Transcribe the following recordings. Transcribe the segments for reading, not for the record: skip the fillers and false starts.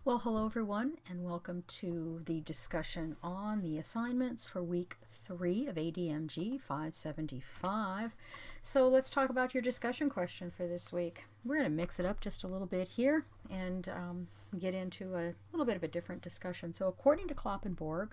Well, hello everyone, and welcome to the discussion on the assignments for week 3 of ADMG 575. So let's talk about your discussion question for this week. We're going to mix it up just a little bit here and get into a little bit of a different discussion. So according to Kloppenborg,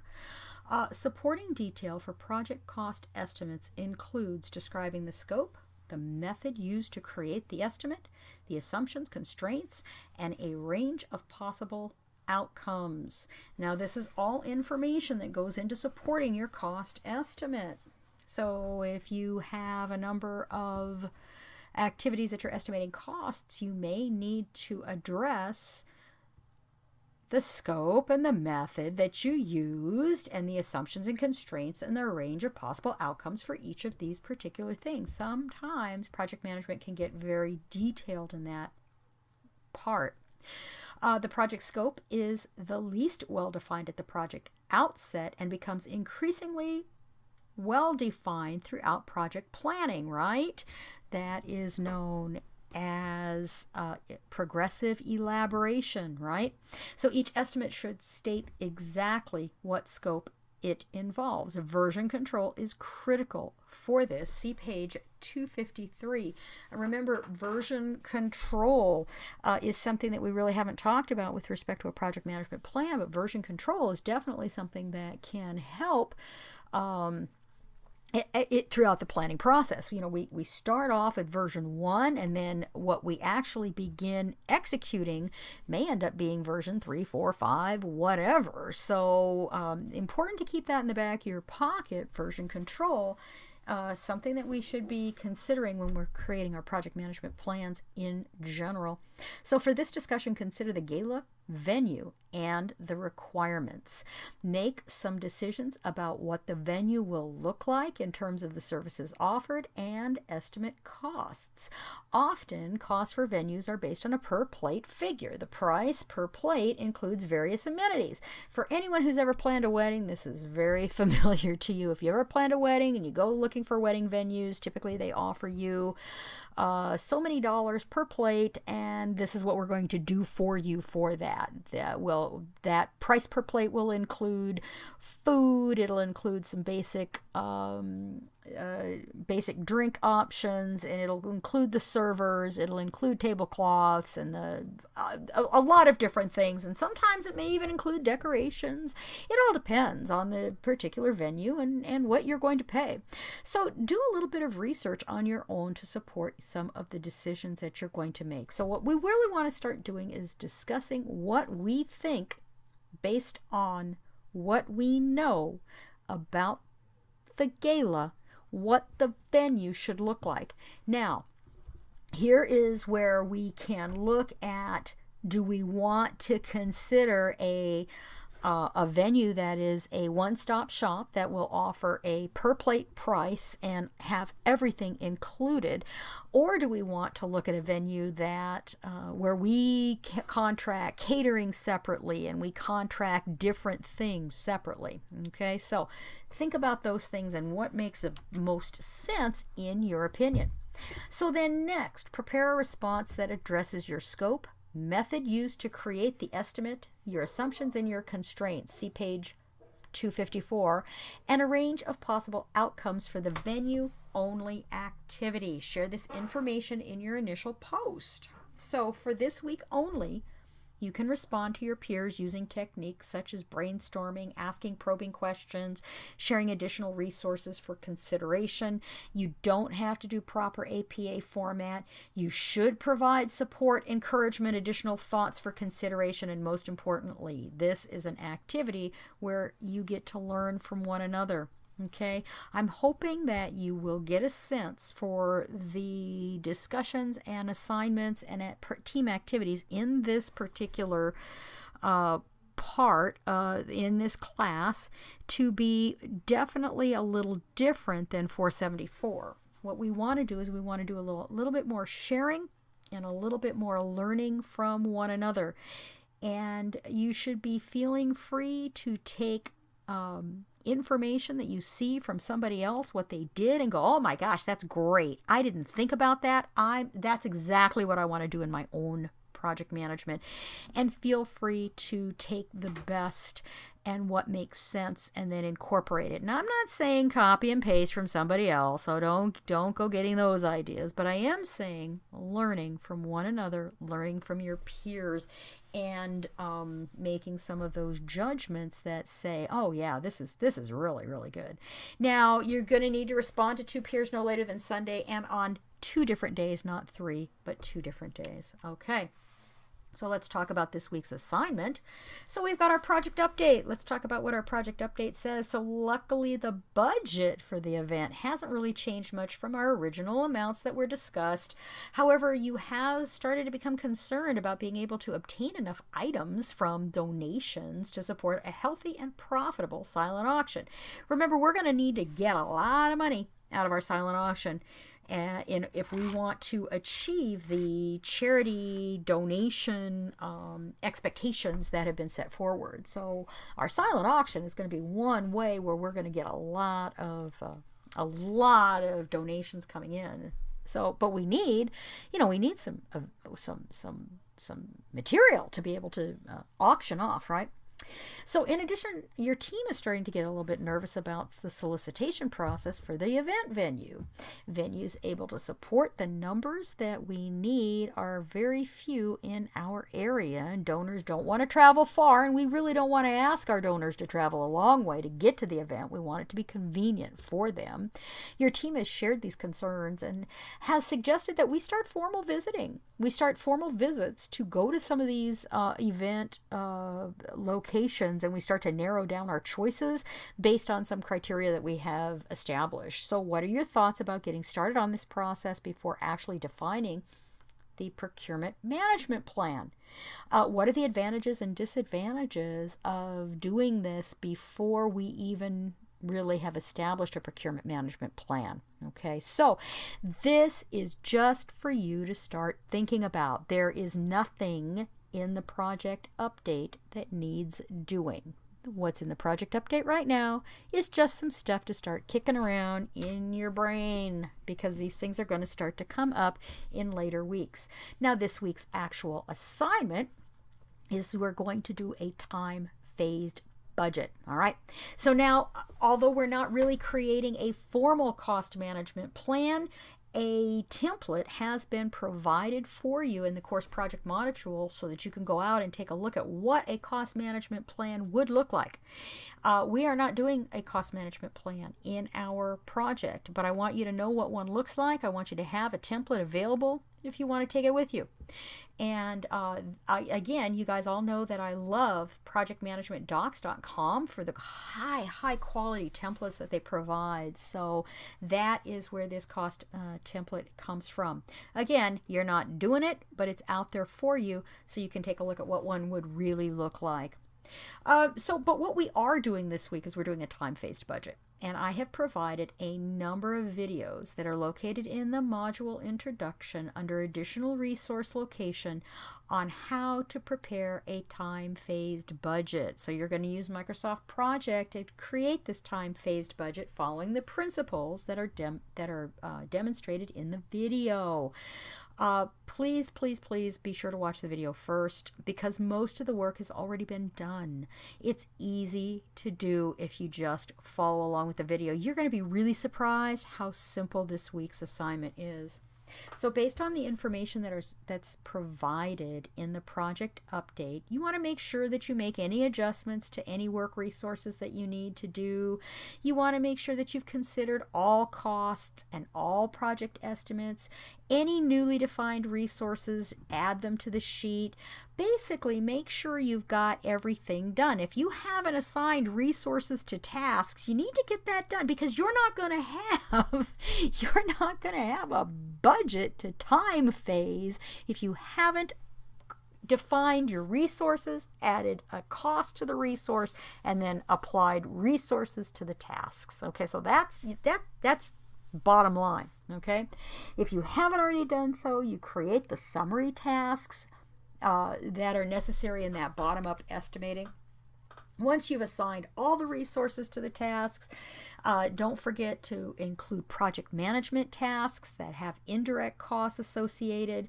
supporting detail for project cost estimates includes describing the scope, the method used to create the estimate, the assumptions, constraints, and a range of possible outcomes. Now, this is all information that goes into supporting your cost estimate. So if you have a number of activities that you're estimating costs, you may need to address the scope and the method that you used and the assumptions and constraints and the range of possible outcomes for each of these particular things. Sometimes project management can get very detailed in that part. The project scope is the least well defined at the project outset and becomes increasingly well defined throughout project planning, right? That is known as progressive elaboration, right? So each estimate should state exactly what scope it involves. Version control is critical for this. See page 253. Remember, version control is something that we really haven't talked about with respect to a project management plan, but version control is definitely something that can help throughout the planning process. You know, we start off at version 1, and then what we actually begin executing may end up being version 3, 4, 5, whatever. So important to keep that in the back of your pocket, version control. Something that we should be considering when we're creating our project management plans in general. So for this discussion, consider the gala venue and the requirements. Make some decisions about what the venue will look like in terms of the services offered and estimate costs. Often, costs for venues are based on a per plate figure. The price per plate includes various amenities. For anyone who's ever planned a wedding, this is very familiar to you. If you ever planned a wedding and you go looking for wedding venues, typically they offer you so many dollars per plate, and this is what we're going to do for you for that. That price per plate will include food. It'll include some basic drink options, and it'll include the servers. It'll include tablecloths and a lot of different things, and sometimes it may even include decorations. It all depends on the particular venue and what you're going to pay. So do a little bit of research on your own to support some of the decisions that you're going to make. So what we really want to start doing is discussing what we think based on what we know about the gala, what the venue should look like. Now, here is where we can look at, do we want to consider a venue that is a one-stop shop that will offer a per plate price and have everything included, or do we want to look at a venue that where we contract catering separately and we contract different things separately? Okay, so think about those things and what makes the most sense in your opinion. So then next, prepare a response that addresses your scope, method used to create the estimate, your assumptions and your constraints. See page 254, and a range of possible outcomes for the venue-only activity. Share this information in your initial post. So for this week only, you can respond to your peers using techniques such as brainstorming, asking probing questions, sharing additional resources for consideration. You don't have to do proper APA format. You should provide support, encouragement, additional thoughts for consideration, and most importantly, this is an activity where you get to learn from one another. Okay, I'm hoping that you will get a sense for the discussions and assignments and team activities in this particular part in this class to be definitely a little different than 474. What we want to do is we want to do a little bit more sharing and a little bit more learning from one another. And you should be feeling free to take information that you see from somebody else, what they did, and go, oh my gosh, that's great. I didn't think about that. That's exactly what I want to do in my own project management, and feel free to take the best and what makes sense and then incorporate it. Now, I'm not saying copy and paste from somebody else, so don't go getting those ideas, but I am saying learning from one another, learning from your peers, and making some of those judgments that say, oh yeah, this is really, really good. Now, you're going to need to respond to 2 peers no later than Sunday, and on 2 different days, not 3, but 2 different days. Okay. So let's talk about this week's assignment. So we've got our project update. Let's talk about what our project update says. So luckily the budget for the event hasn't really changed much from our original amounts that were discussed. However, you have started to become concerned about being able to obtain enough items from donations to support a healthy and profitable silent auction. Remember, we're going to need to get a lot of money out of our silent auction. If we want to achieve the charity donation expectations that have been set forward. So our silent auction is going to be one way where we're going to get a lot of donations coming in. So, but we need some material to be able to auction off, right? So in addition, your team is starting to get a little bit nervous about the solicitation process for the event venue. Venues able to support the numbers that we need are very few in our area, and donors don't want to travel far, and we really don't want to ask our donors to travel a long way to get to the event. We want it to be convenient for them. Your team has shared these concerns and has suggested that we start formal visiting. We start formal visits to go to some of these event locations, and we start to narrow down our choices based on some criteria that we have established. So what are your thoughts about getting started on this process before actually defining the procurement management plan? What are the advantages and disadvantages of doing this before we even really have established a procurement management plan? Okay, so this is just for you to start thinking about. There is nothing in the project update that needs doing. What's in the project update right now is just some stuff to start kicking around in your brain, because these things are going to start to come up in later weeks. Now, this week's actual assignment is we're going to do a time-phased budget. All right. So now, although we're not really creating a formal cost management plan, a template has been provided for you in the course project module so that you can go out and take a look at what a cost management plan would look like. We are not doing a cost management plan in our project, but I want you to know what one looks like. I want you to have a template available if you want to take it with you. And again, you guys all know that I love projectmanagementdocs.com for the high quality templates that they provide. So that is where this cost template comes from. Again, you're not doing it, but it's out there for you so you can take a look at what one would really look like. But what we are doing this week is we're doing a time-phased budget. And I have provided a number of videos that are located in the module introduction under additional resource location on how to prepare a time-phased budget. So you're going to use Microsoft Project to create this time-phased budget following the principles that are demonstrated in the video. Please be sure to watch the video first, because most of the work has already been done. It's easy to do if you just follow along with the video. You're going to be really surprised how simple this week's assignment is. So based on the information that's provided in the project update, you want to make sure that you make any adjustments to any work resources that you need to do. You want to make sure that you've considered all costs and all project estimates. Any newly defined resources, add them to the sheet. Basically, make sure you've got everything done. If you haven't assigned resources to tasks, you need to get that done, because you're not going to have a budget to time phase if you haven't defined your resources, added a cost to the resource, and then applied resources to the tasks. Okay, so that's bottom line. Okay, if you haven't already done so, you create the summary tasks that are necessary in that bottom-up estimating. Once you've assigned all the resources to the tasks, don't forget to include project management tasks that have indirect costs associated.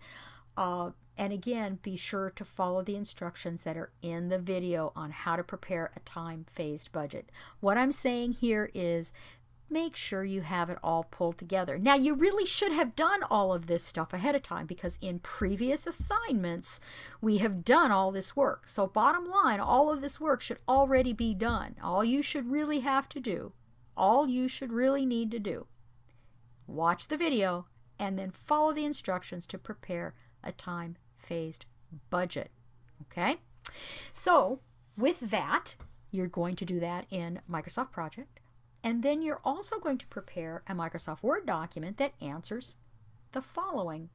And again, be sure to follow the instructions that are in the video on how to prepare a time-phased budget. What I'm saying here is make sure you have it all pulled together. Now, you really should have done all of this stuff ahead of time because in previous assignments, we have done all this work. So bottom line, all of this work should already be done. All you should really have to do, all you should really need to do, watch the video and then follow the instructions to prepare a time-phased budget. Okay? So with that, you're going to do that in Microsoft Project. And then you're also going to prepare a Microsoft Word document that answers the following.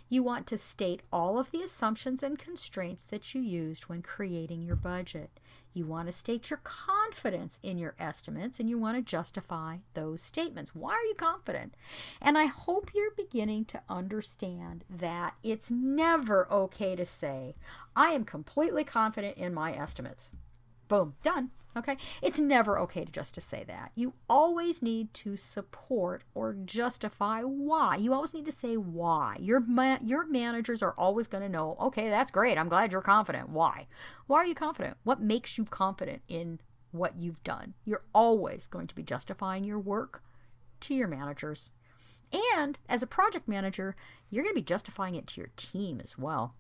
You want to state all of the assumptions and constraints that you used when creating your budget. You want to state your confidence in your estimates, and you want to justify those statements. Why are you confident? And I hope you're beginning to understand that it's never okay to say, I am completely confident in my estimates. Boom, done. Okay? It's never okay to just to say that. You always need to support or justify why. You always need to say why. Your managers are always going to know, okay, that's great. I'm glad you're confident. Why? Why are you confident? What makes you confident in what you've done? You're always going to be justifying your work to your managers. And as a project manager, you're going to be justifying it to your team as well.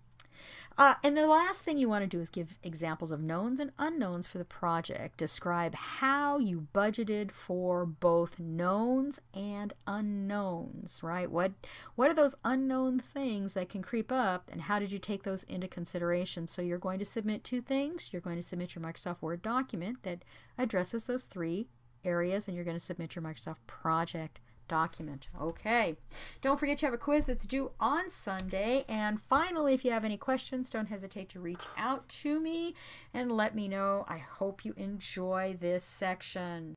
And the last thing you want to do is give examples of knowns and unknowns for the project. Describe how you budgeted for both knowns and unknowns, right? What are those unknown things that can creep up, and how did you take those into consideration? So you're going to submit two things. You're going to submit your Microsoft Word document that addresses those three areas, and you're going to submit your Microsoft Project document. Okay. Don't forget you have a quiz that's due on Sunday. And finally, if you have any questions, don't hesitate to reach out to me and let me know. I hope you enjoy this section.